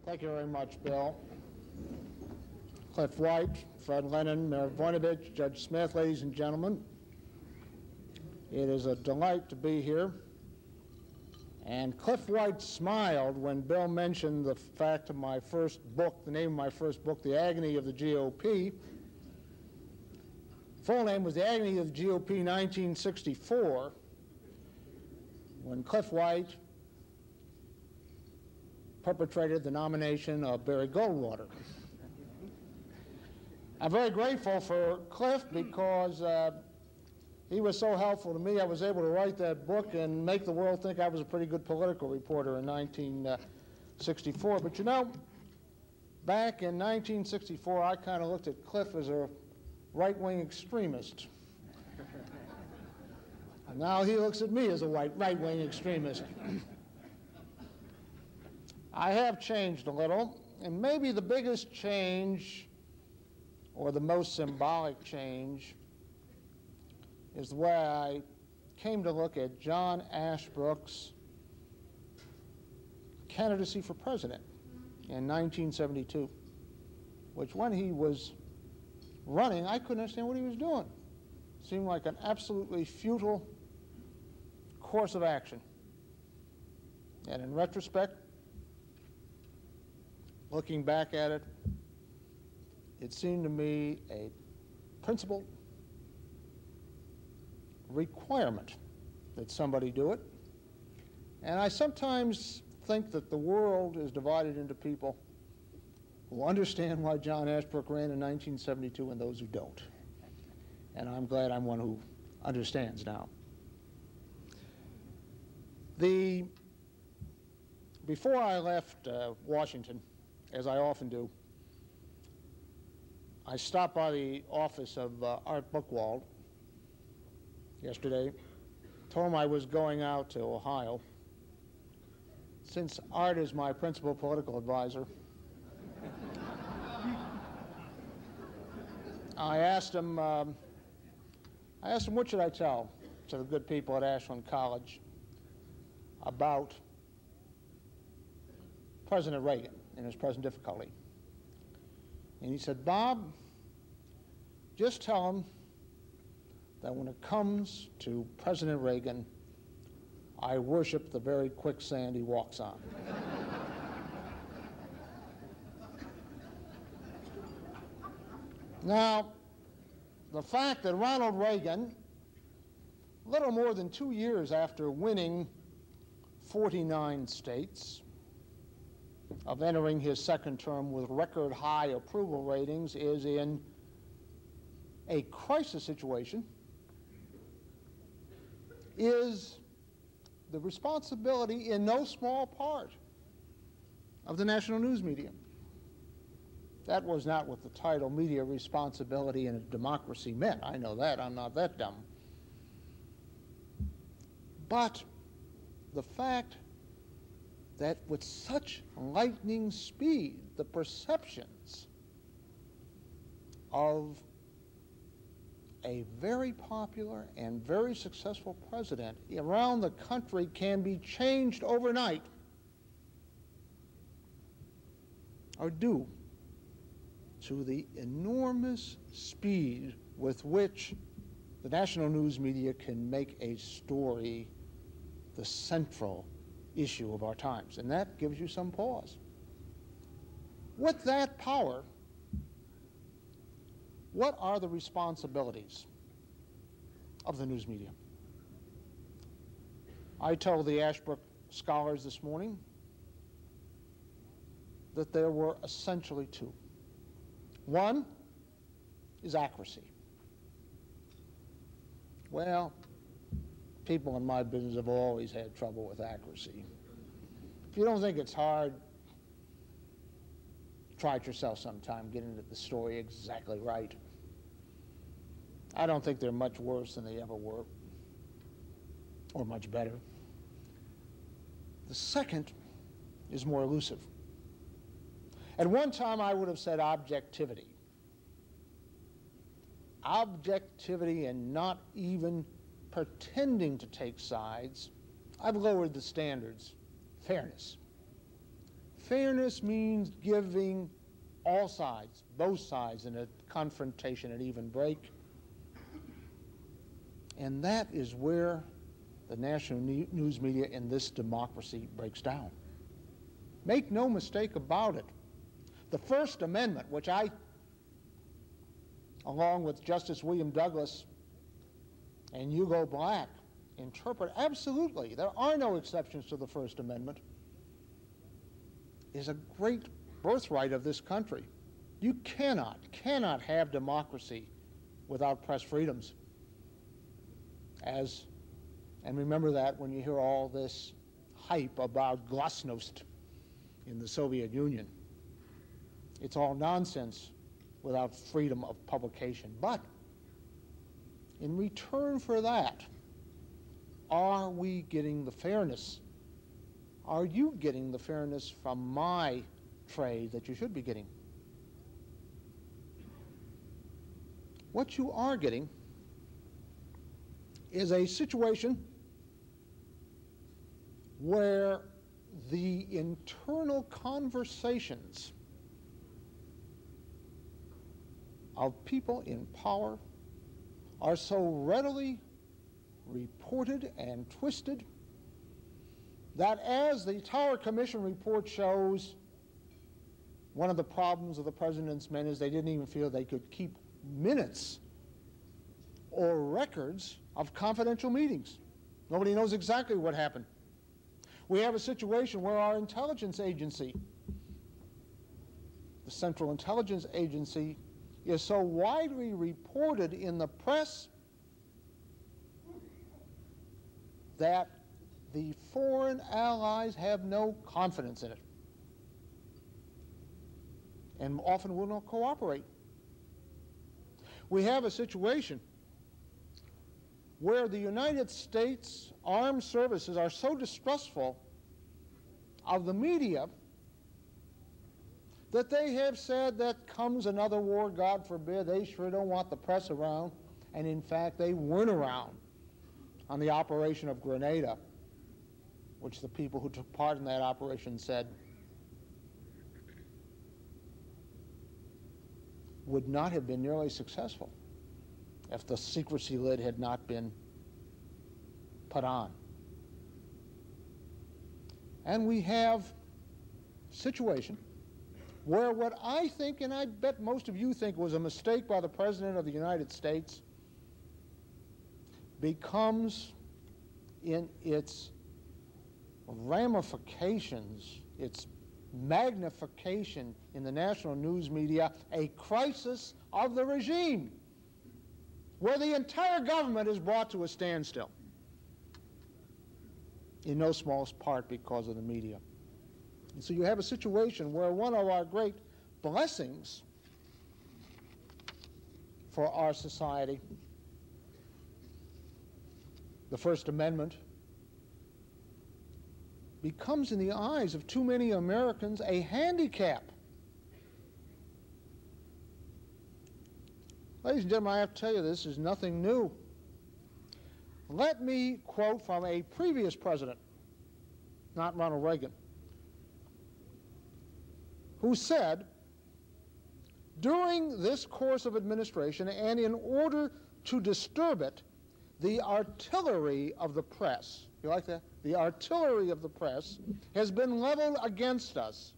Thank you very much, Bill. Cliff White, Fred Lennon, Mayor Voinovich, Judge Smith, ladies and gentlemen. It is a delight to be here. And Cliff White smiled when Bill mentioned the fact of my first book, the name of my first book, The Agony of the GOP. Full name was The Agony of the GOP 1964, when Cliff White perpetrated the nomination of Barry Goldwater. I'm very grateful for Cliff because he was so helpful to me. I was able to write that book and make the world think I was a pretty good political reporter in 1964. But you know, back in 1964, I kind of looked at Cliff as a right-wing extremist. And now he looks at me as a right-wing extremist. I have changed a little, and maybe the biggest change, or the most symbolic change, is the way I came to look at John Ashbrook's candidacy for president in 1972, which when he was running, I couldn't understand what he was doing. It seemed like an absolutely futile course of action. And in retrospect, looking back at it, it seemed to me a principle requirement that somebody do it. And I sometimes think that the world is divided into people who understand why John Ashbrook ran in 1972 and those who don't. And I'm glad I'm one who understands now. Before I left Washington, as I often do, I stopped by the office of Art Buchwald yesterday, told him I was going out to Ohio. Since Art is my principal political advisor, I asked him what should I tell to the good people at Ashland College about President Reagan in his present difficulty. And he said, Bob, just tell him that when it comes to President Reagan, I worship the very quicksand he walks on. Now, the fact that Ronald Reagan, little more than 2 years after winning 49 states, of entering his second term with record high approval ratings, is in a crisis situation, is the responsibility in no small part of the national news media. That was not what the title media responsibility in a democracy meant. I know that. I'm not that dumb. But the fact that with such lightning speed, the perceptions of a very popular and very successful president around the country can be changed overnight are due to the enormous speed with which the national news media can make a story the central issue of our times. And that gives you some pause. With that power, what are the responsibilities of the news media? I told the Ashbrook scholars this morning that there were essentially two. One is accuracy. Well, people in my business have always had trouble with accuracy. If you don't think it's hard, try it yourself sometime, get into the story exactly right. I don't think they're much worse than they ever were, or much better. The second is more elusive. At one time, I would have said objectivity. Objectivity and not even pretending to take sides. I've lowered the standards. Fairness. Fairness means giving all sides, both sides, in a confrontation, an even break. And that is where the national news media in this democracy breaks down. Make no mistake about it. The First Amendment, which I, along with Justice William Douglas and Hugo Black, interpret absolutely, there are no exceptions to the First Amendment, is a great birthright of this country. You cannot have democracy without press freedoms. And remember that when you hear all this hype about glasnost in the Soviet Union. It's all nonsense without freedom of publication. But in return for that, are we getting the fairness? Are you getting the fairness from my trade that you should be getting? What you are getting is a situation where the internal conversations of people in power are so readily reported and twisted that, as the Tower Commission report shows, one of the problems of the president's men is they didn't even feel they could keep minutes or records of confidential meetings. Nobody knows exactly what happened. We have a situation where our intelligence agency, the Central Intelligence Agency, is so widely reported in the press that the foreign allies have no confidence in it and often will not cooperate. We have a situation where the United States armed services are so distrustful of the media that they have said that comes another war, God forbid, they sure don't want the press around. And in fact, they weren't around on the operation of Grenada, which the people who took part in that operation said would not have been nearly successful if the secrecy lid had not been put on. And we have a situation where what I think, and I bet most of you think, was a mistake by the President of the United States, becomes, in its ramifications, its magnification in the national news media, a crisis of the regime, where the entire government is brought to a standstill, in no small part because of the media. And so you have a situation where one of our great blessings for our society, the First Amendment, becomes, in the eyes of too many Americans, a handicap. Ladies and gentlemen, I have to tell you, this is nothing new. Let me quote from a previous president, not Ronald Reagan, who said, during this course of administration, and in order to disturb it, the artillery of the press, you like that? The artillery of the press has been leveled against us,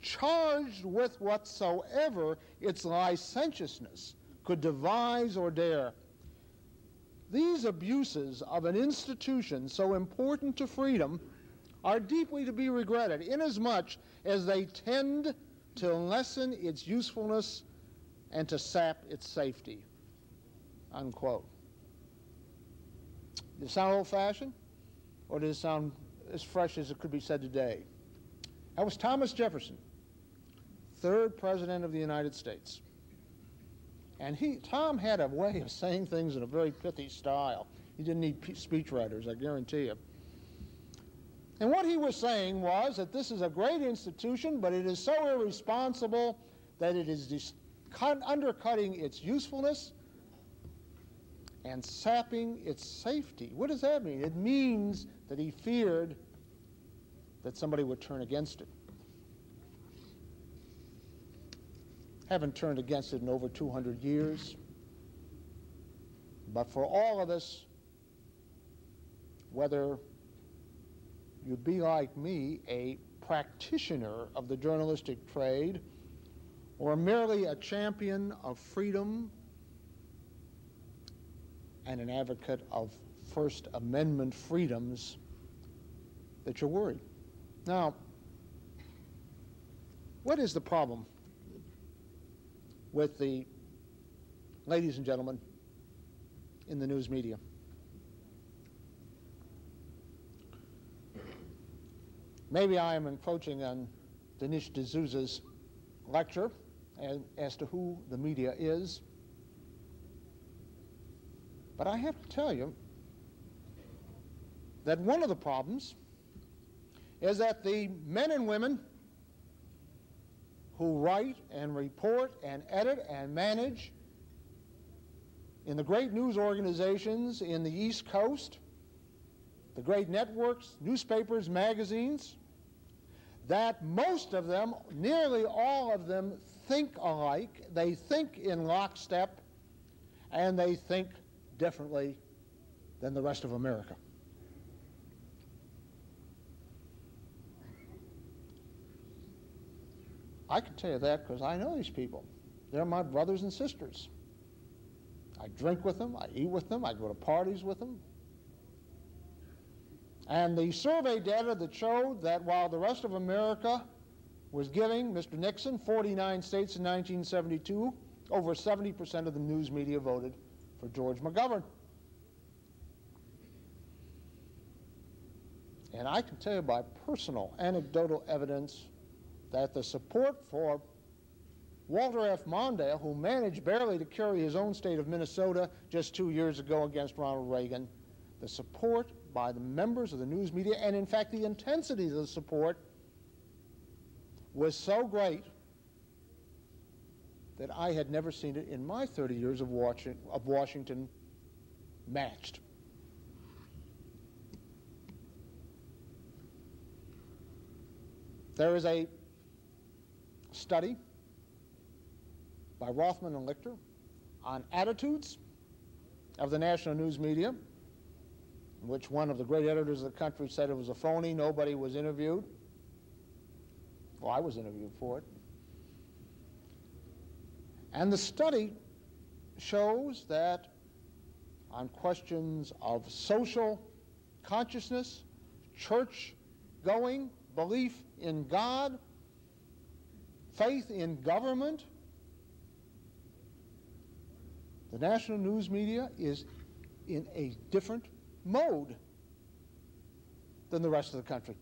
charged with whatsoever its licentiousness could devise or dare. These abuses of an institution so important to freedom are deeply to be regretted, inasmuch as they tend to lessen its usefulness and to sap its safety. Unquote. Does it sound old-fashioned? Or does it sound as fresh as it could be said today? That was Thomas Jefferson, third president of the United States. And Tom had a way of saying things in a very pithy style. He didn't need speechwriters, I guarantee you. And what he was saying was that this is a great institution, but it is so irresponsible that it is undercutting its usefulness and sapping its safety. What does that mean? It means that he feared that somebody would turn against it. haven't turned against it in over 200 years. But for all of us, whether you be like me, a practitioner of the journalistic trade, or merely a champion of freedom and an advocate of First Amendment freedoms, that you're worried. Now, what is the problem with the ladies and gentlemen in the news media? Maybe I am encroaching on Dinesh D'Souza's lecture as to who the media is, but I have to tell you that one of the problems is that the men and women who write and report and edit and manage in the great news organizations in the East Coast, the great networks, newspapers, magazines, that most of them, nearly all of them, think alike. They think in lockstep, and they think differently than the rest of America. I can tell you that because I know these people. They're my brothers and sisters. I drink with them, I eat with them, I go to parties with them. And the survey data that showed that while the rest of America was giving Mr. Nixon 49 states in 1972, over 70% of the news media voted for George McGovern. And I can tell you by personal anecdotal evidence that the support for Walter F. Mondale, who managed barely to carry his own state of Minnesota just 2 years ago against Ronald Reagan, the support by the members of the news media, and in fact the intensity of the support, was so great that I had never seen it in my 30 years of Washington matched. There is a study by Rothman and Lichter on attitudes of the national news media, in which one of the great editors of the country said it was a phony, nobody was interviewed. Well, I was interviewed for it. And the study shows that on questions of social consciousness, church going, belief in God, faith in government, the national news media is in a different mode than the rest of the country.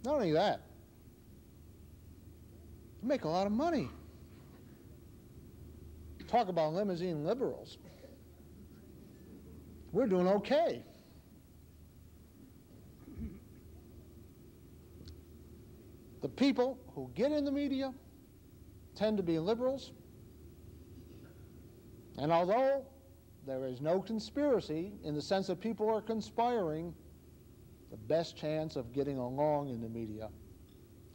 Not only that, they make a lot of money. Talk about limousine liberals. We're doing okay. The people who get in the media tend to be liberals, and although there is no conspiracy in the sense that people are conspiring, the best chance of getting along in the media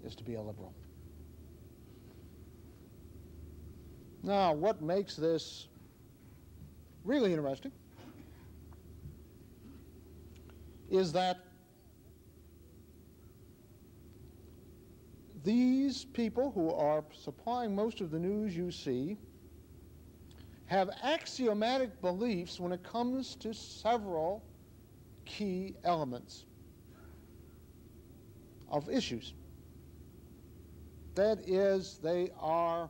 is to be a liberal. Now, what makes this really interesting is that these people who are supplying most of the news you see have axiomatic beliefs when it comes to several key elements of issues. That is, they are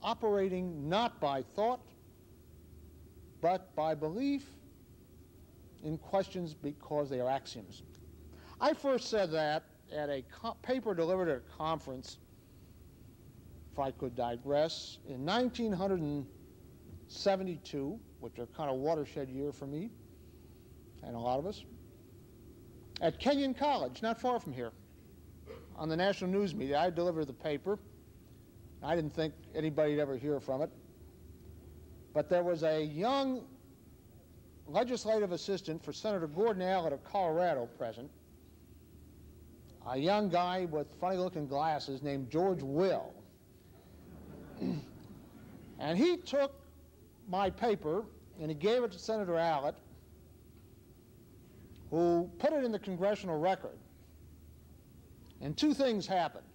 operating not by thought, but by belief in questions because they are axioms. I first said that at a paper delivered at a conference, if I could digress, in 1972, which was kind of a watershed year for me and a lot of us, at Kenyon College, not far from here, on the national news media. I delivered the paper. I didn't think anybody'd ever hear from it. But there was a young legislative assistant for Senator Gordon Allott of Colorado present. a young guy with funny-looking glasses named George Will. And he took my paper and he gave it to Senator Allett, who put it in the Congressional Record. And two things happened.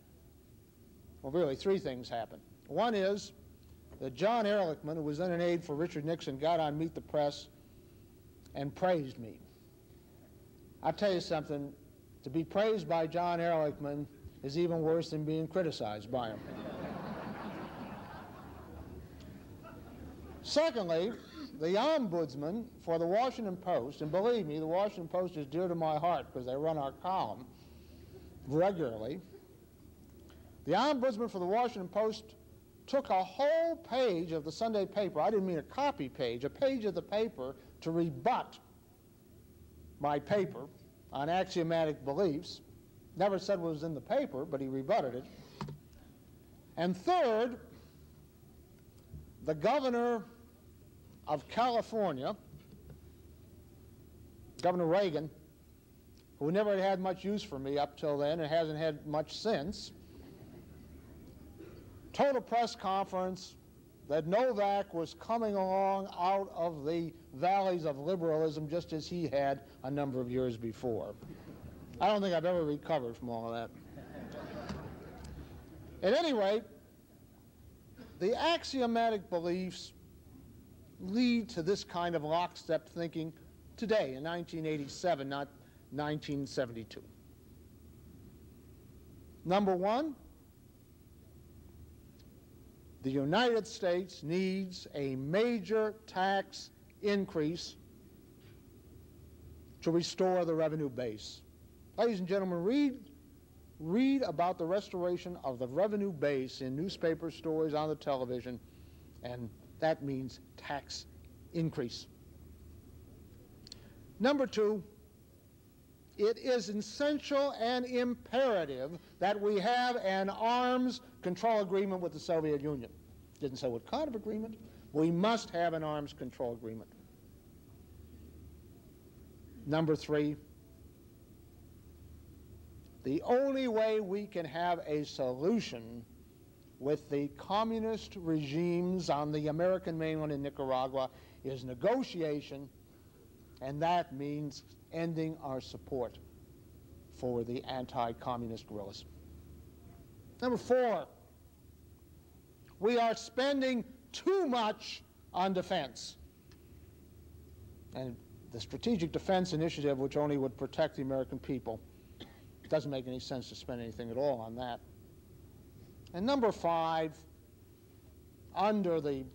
Well, really, three things happened. One is that John Ehrlichman, who was then an aide for Richard Nixon, got on Meet the Press and praised me. I'll tell you something, to be praised by John Ehrlichman is even worse than being criticized by him. Secondly, the ombudsman for the Washington Post, and believe me, the Washington Post is dear to my heart because they run our column regularly. The ombudsman for the Washington Post took a whole page of the Sunday paper, I didn't mean a copy page, a page of the paper to rebut my paper on axiomatic beliefs. Never said what was in the paper, but he rebutted it. And third, the governor of California, Governor Reagan, who never had much use for me up till then and hasn't had much since, told a press conference that Novak was coming along out of the valleys of liberalism just as he had a number of years before. I don't think I've ever recovered from all of that. At any rate, the axiomatic beliefs lead to this kind of lockstep thinking today in 1987, not 1972. Number one, the United States needs a major tax increase to restore the revenue base. Ladies and gentlemen, read about the restoration of the revenue base in newspaper stories, on the television, and that means tax increase. Number two, it is essential and imperative that we have an arms control agreement with the Soviet Union. Didn't say what kind of agreement. We must have an arms control agreement. Number three, the only way we can have a solution with the communist regimes on the American mainland in Nicaragua is negotiation, and that means ending our support for the anti-communist guerrillas. Number four, we are spending too much on defense. And the Strategic Defense Initiative, which only would protect the American people, it doesn't make any sense to spend anything at all on that. And number five, under the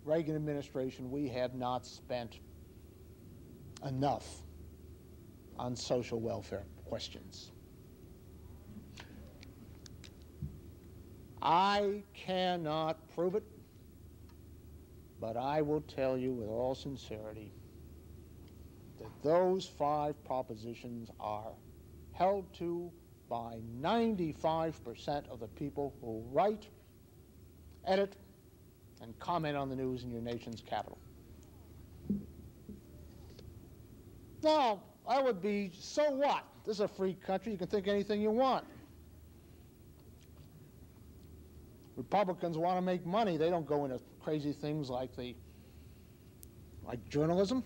Reagan administration, we have not spent enough on social welfare questions. I cannot prove it, but I will tell you with all sincerity that those five propositions are held to by 95% of the people who write, edit, and comment on the news in your nation's capital. Now, I would be, so what? This is a free country. You can think anything you want. Republicans want to make money. They don't go into crazy things like journalism.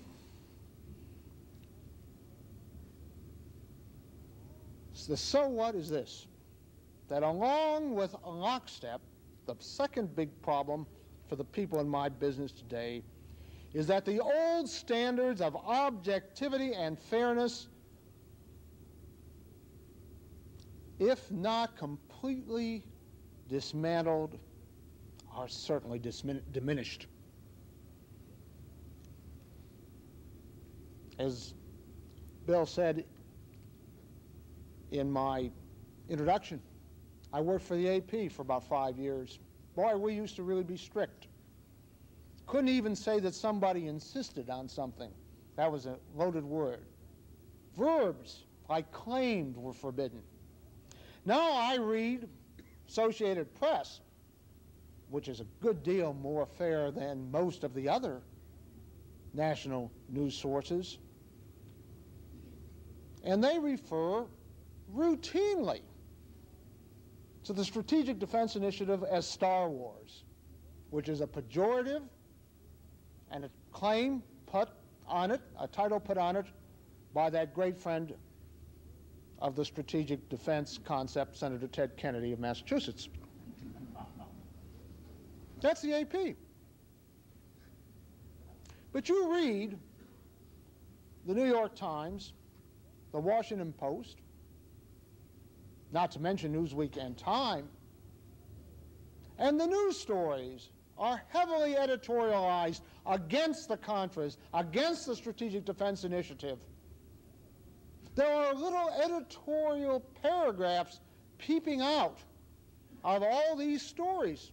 The so what is this, that along with lockstep, the second big problem for the people in my business today is that the old standards of objectivity and fairness, if not completely dismantled, are certainly diminished. As Bill said in my introduction, I worked for the AP for about 5 years. Boy, we used to really be strict. Couldn't even say that somebody insisted on something. That was a loaded word. Verbs, I claimed, were forbidden. Now I read Associated Press, which is a good deal more fair than most of the other national news sources, and they refer routinely to the Strategic Defense Initiative as Star Wars, which is a pejorative and a claim put on it, a title put on it by that great friend of the strategic defense concept, Senator Ted Kennedy of Massachusetts. That's the AP. But you read the New York Times, the Washington Post, not to mention Newsweek and Time, and the news stories are heavily editorialized against the Contras, against the Strategic Defense Initiative. There are little editorial paragraphs peeping out of all these stories.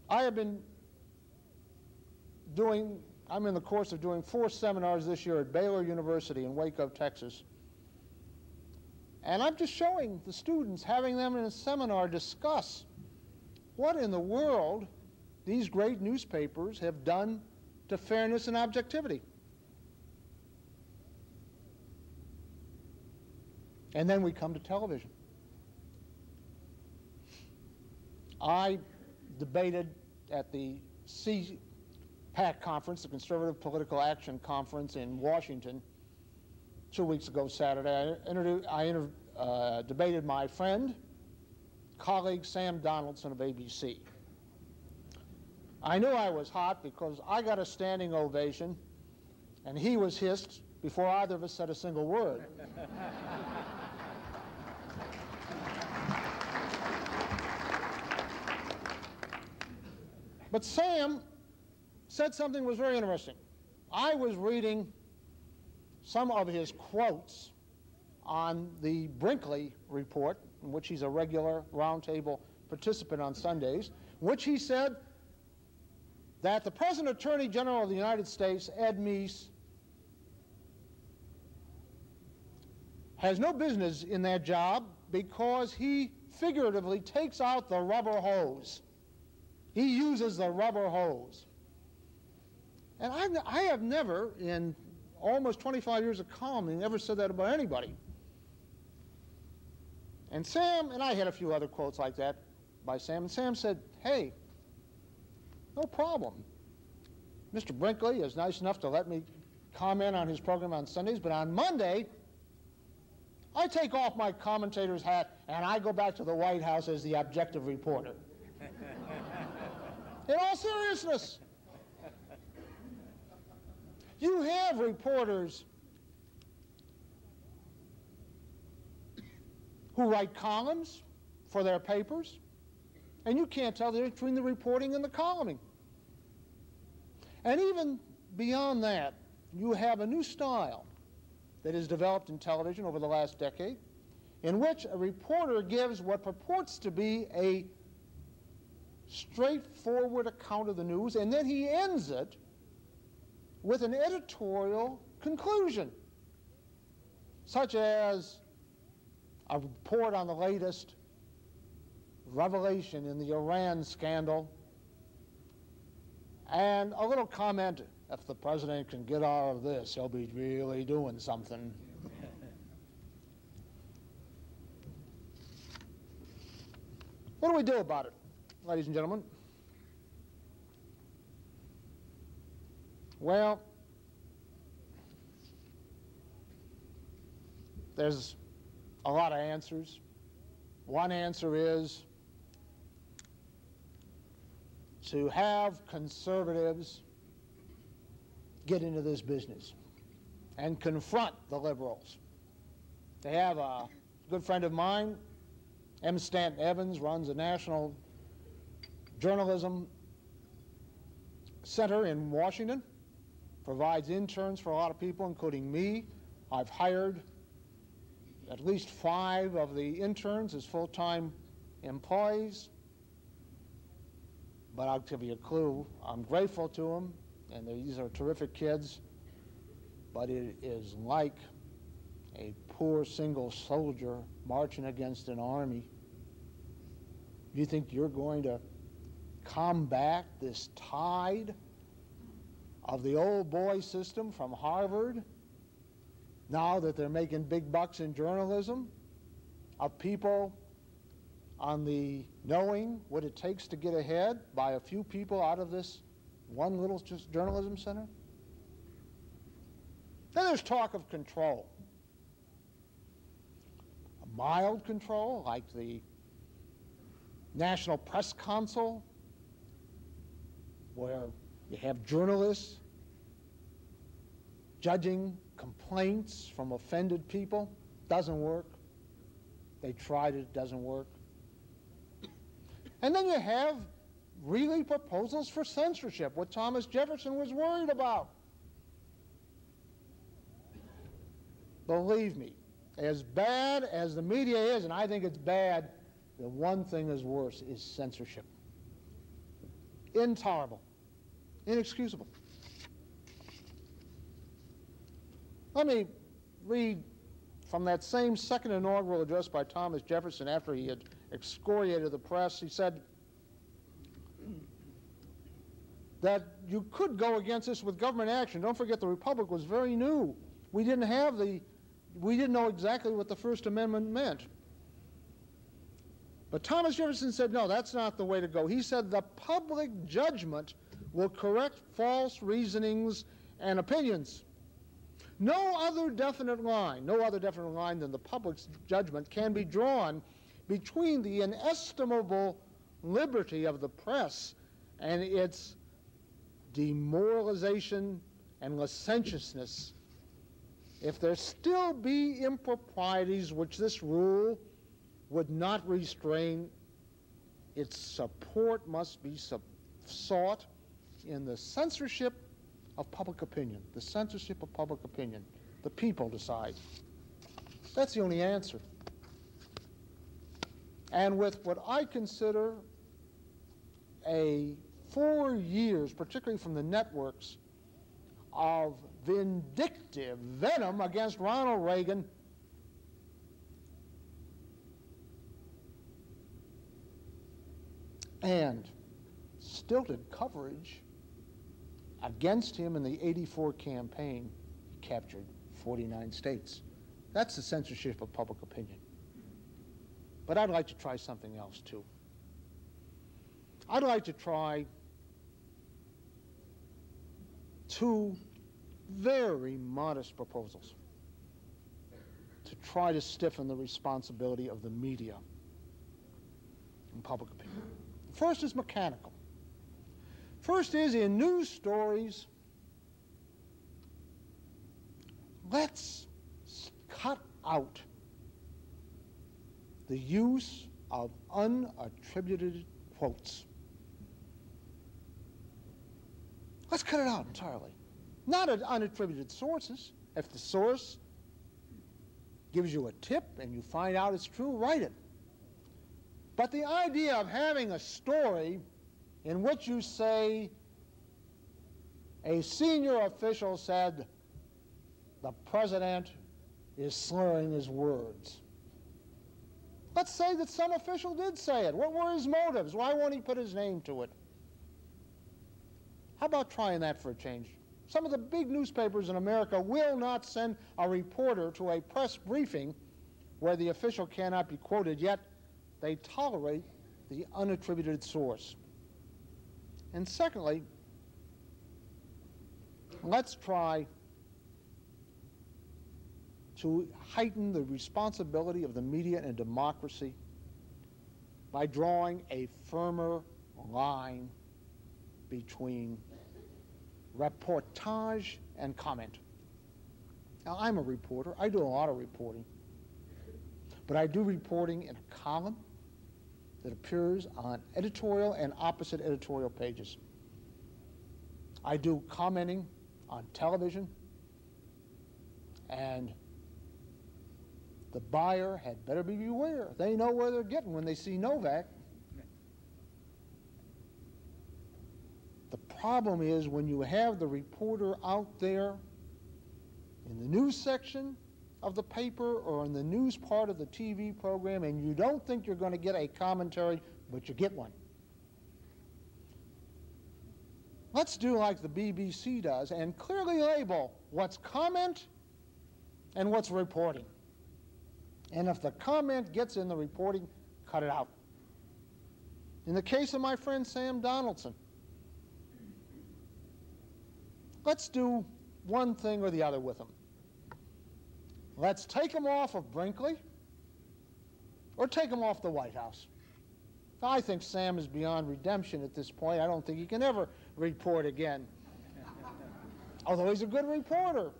I'm in the course of doing 4 seminars this year at Baylor University in Waco, Texas. And I'm just showing the students, having them in a seminar discuss what in the world these great newspapers have done to fairness and objectivity. And then we come to television. I debated at the CPAC conference, the Conservative Political Action Conference in Washington, 2 weeks ago Saturday. I debated my friend, colleague Sam Donaldson of ABC. I knew I was hot because I got a standing ovation and he was hissed before either of us said a single word. But Sam said something that was very interesting. I was reading some of his quotes on the Brinkley report, in which he's a regular roundtable participant on Sundays, in which he said that the present Attorney General of the United States, Ed Meese, has no business in that job because he figuratively takes out the rubber hose. He uses the rubber hose. And I have never, in almost 25 years of columning, ever said that about anybody. And Sam, and I had a few other quotes like that by Sam, and Sam said, hey, no problem. Mr. Brinkley is nice enough to let me comment on his program on Sundays, but on Monday, I take off my commentator's hat and I go back to the White House as the objective reporter. In all seriousness, you have reporters who write columns for their papers, and you can't tell the difference between the reporting and the columning. And even beyond that, you have a new style that has developed in television over the last decade, in which a reporter gives what purports to be a straightforward account of the news, and then he ends it with an editorial conclusion, such as a report on the latest revelation in the Iran scandal, and a little comment, if the president can get out of this, he'll be really doing something. What do we do about it, ladies and gentlemen? Well, there's a lot of answers. One answer is to have conservatives get into this business and confront the liberals. They have a good friend of mine, M. Stanton Evans, runs a national journalism center in Washington, provides interns for a lot of people, including me. I've hired at least 5 of the interns as full-time employees. But I'll give you a clue. I'm grateful to them, and these are terrific kids, but it is like a poor single soldier marching against an army. You think you're going to combat this tide of the old boy system from Harvard now that they're making big bucks in journalism, of people on the knowing what it takes to get ahead by a few people out of this one little just journalism center. Then there's talk of control. A mild control, like the National Press Council, where you have journalists judging complaints from offended people. Doesn't work. They tried it, doesn't work. And then you have really proposals for censorship, what Thomas Jefferson was worried about. Believe me, as bad as the media is, and I think it's bad, the one thing is worse is censorship. Intolerable, inexcusable. Let me read from that same second inaugural address by Thomas Jefferson after he had excoriated the press. He said that you could go against this with government action. Don't forget, the Republic was very new. We didn't know exactly what the First Amendment meant. But Thomas Jefferson said, no, that's not the way to go. He said the public judgment will correct false reasonings and opinions. No other definite line than the public's judgment can be drawn between the inestimable liberty of the press and its demoralization and licentiousness. If there still be improprieties which this rule would not restrain, its support must be sought in the censorship of public opinion. The censorship of public opinion. The people decide. That's the only answer. And with what I consider 4 years, particularly from the networks, of vindictive venom against Ronald Reagan, and stilted coverage against him in the '84 campaign, he captured 49 states. That's the censorship of public opinion. But I'd like to try something else too. I'd like to try two very modest proposals to try to stiffen the responsibility of the media in public opinion. First is mechanical. First is, in news stories, let's cut out the use of unattributed quotes. Let's cut it out entirely. Not at unattributed sources. If the source gives you a tip and you find out it's true, write it. But the idea of having a story in which you say a senior official said the president is slurring his words. Let's say that some official did say it. What were his motives? Why won't he put his name to it? How about trying that for a change? Some of the big newspapers in America will not send a reporter to a press briefing where the official cannot be quoted, yet they tolerate the unattributed source. And secondly, let's try to heighten the responsibility of the media in a democracy by drawing a firmer line between reportage and comment. Now, I'm a reporter. I do a lot of reporting. But I do reporting in a column that appears on editorial and opposite editorial pages. I do commenting on television, and the buyer had better be beware. They know where they're getting when they see Novak. The problem is when you have the reporter out there in the news section of the paper or in the news part of the TV program, and you don't think you're going to get a commentary, but you get one. Let's do like the BBC does and clearly label what's comment and what's reporting. And if the comment gets in the reporting, cut it out. In the case of my friend Sam Donaldson, let's do one thing or the other with him. Let's take him off of Brinkley or take him off the White House. I think Sam is beyond redemption at this point. I don't think he can ever report again, although he's a good reporter.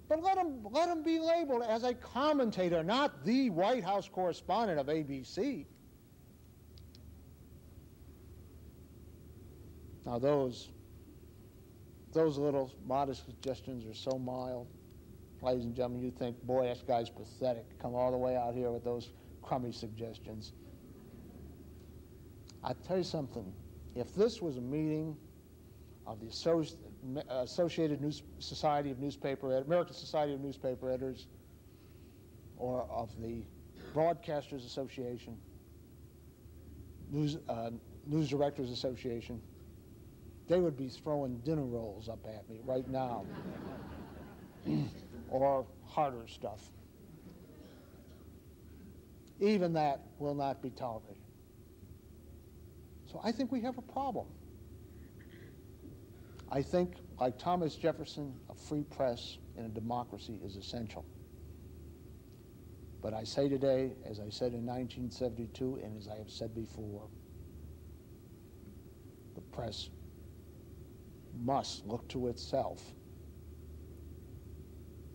But let him be labeled as a commentator, not the White House correspondent of ABC. Now those little modest suggestions are so mild. Ladies and gentlemen, you think, boy, this guy's pathetic. Come all the way out here with those crummy suggestions. I'll tell you something. If this was a meeting of the Associated Society of Newspaper, American Society of Newspaper Editors, or of the Broadcasters Association, News Directors Association, they would be throwing dinner rolls up at me right now, or harder stuff. Even that will not be tolerated. So I think we have a problem. I think, like Thomas Jefferson, a free press in a democracy is essential. But I say today, as I said in 1972, and as I have said before, the press must look to itself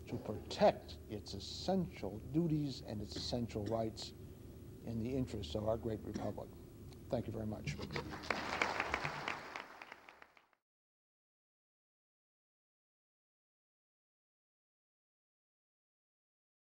to protect its essential duties and its essential rights in the interests of our great republic. Thank you very much.